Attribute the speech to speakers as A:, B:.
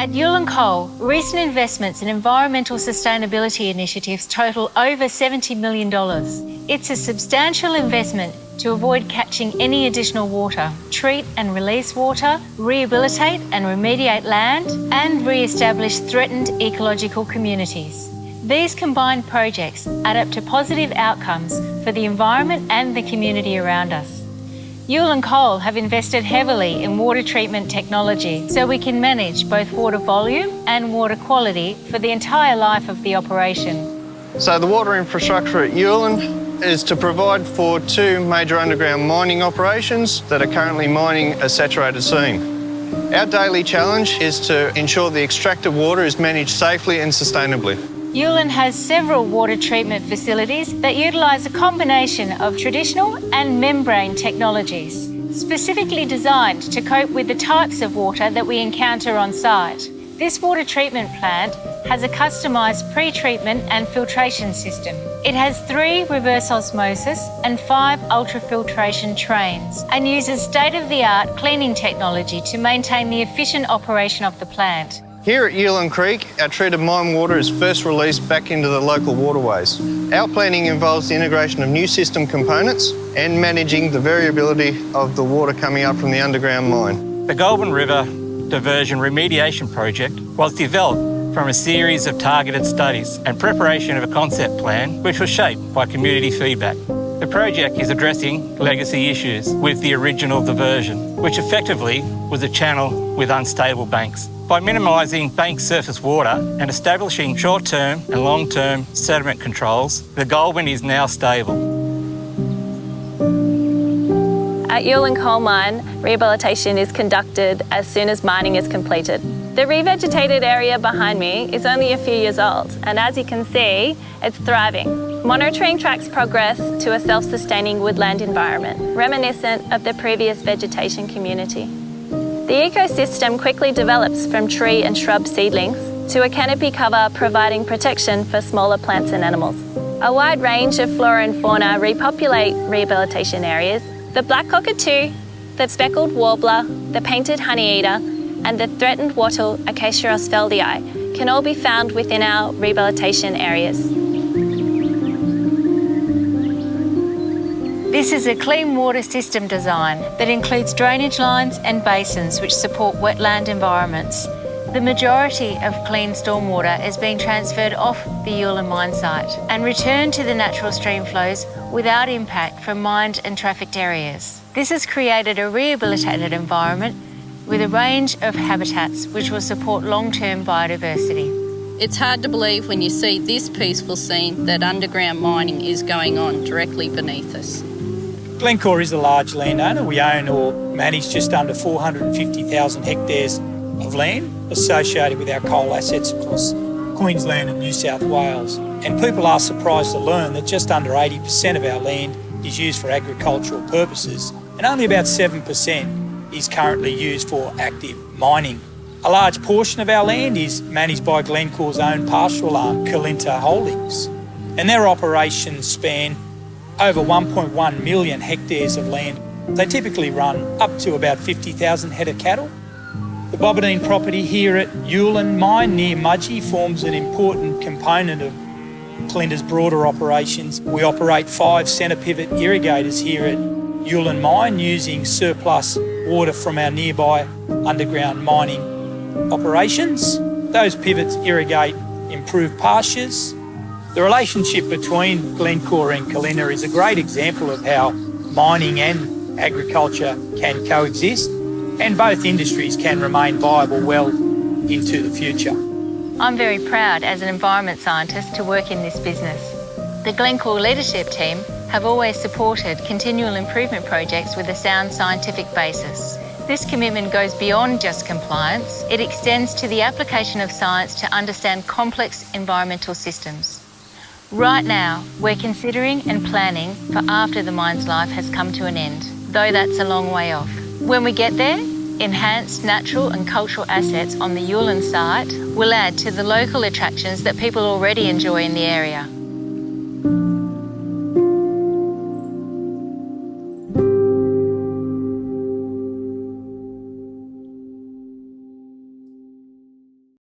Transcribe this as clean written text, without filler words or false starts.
A: At Ulan Coal, recent investments in environmental sustainability initiatives total over $70 million. It's a substantial investment to avoid catching any additional water, treat and release water, rehabilitate and remediate land, and re-establish threatened ecological communities. These combined projects add up to positive outcomes for the environment and the community around us. Ulan Coal have invested heavily in water treatment technology so we can manage both water volume and water quality for the entire life of the operation.
B: So the water infrastructure at Ulan is to provide for two major underground mining operations that are currently mining a saturated seam. Our daily challenge is to ensure the extracted water is managed safely and sustainably.
A: Ulan has several water treatment facilities that utilise a combination of traditional and membrane technologies, specifically designed to cope with the types of water that we encounter on site. This water treatment plant has a customised pre-treatment and filtration system. It has 3 reverse osmosis and 5 ultrafiltration trains and uses state-of-the-art cleaning technology to maintain the efficient operation of the plant.
B: Here at Ulan Creek, our treated mine water is first released back into the local waterways. Our planning involves the integration of new system components and managing the variability of the water coming up from the underground mine.
C: The Goulburn River Diversion Remediation Project was developed from a series of targeted studies and preparation of a concept plan which was shaped by community feedback. The project is addressing legacy issues with the original diversion, which effectively was a channel with unstable banks. By minimising bank surface water and establishing short-term and long-term sediment controls, the Goulburn is now stable.
D: At Ulan Coal Mine, rehabilitation is conducted as soon as mining is completed. The revegetated area behind me is only a few years old, and as you can see, it's thriving. Monitoring tracks progress to a self-sustaining woodland environment, reminiscent of the previous vegetation community. The ecosystem quickly develops from tree and shrub seedlings to a canopy cover providing protection for smaller plants and animals. A wide range of flora and fauna repopulate rehabilitation areas. The black cockatoo, the speckled warbler, the painted honeyeater, and the threatened wattle Acacia osfeldii can all be found within our rehabilitation areas.
A: This is a clean water system design that includes drainage lines and basins which support wetland environments. The majority of clean stormwater is being transferred off the Ulan mine site and returned to the natural stream flows without impact from mined and trafficked areas. This has created a rehabilitated environment with a range of habitats which will support long-term biodiversity.
E: It's hard to believe when you see this peaceful scene that underground mining is going on directly beneath us.
F: Glencore is a large landowner. We own or manage just under 450,000 hectares of land associated with our coal assets across Queensland and New South Wales. And people are surprised to learn that just under 80% of our land is used for agricultural purposes and only about 7% is currently used for active mining. A large portion of our land is managed by Glencore's own pastoral arm, Kalinta Holdings, and their operations span over 1.1 million hectares of land. They typically run up to about 50,000 head of cattle. The Bobadine property here at Ulan Mine near Mudgee forms an important component of Kalinta's broader operations. We operate 5 centre pivot irrigators here at Ulan Mine using surplus water from our nearby underground mining operations. Those pivots irrigate improved pastures. The relationship between Glencore and Kalinta is a great example of how mining and agriculture can coexist, and both industries can remain viable well into the future.
A: I'm very proud as an environment scientist to work in this business. The Glencore leadership team have always supported continual improvement projects with a sound scientific basis. This commitment goes beyond just compliance. It extends to the application of science to understand complex environmental systems. Right now, we're considering and planning for after the mine's life has come to an end, though that's a long way off. When we get there, enhanced natural and cultural assets on the Ulan site will add to the local attractions that people already enjoy in the area.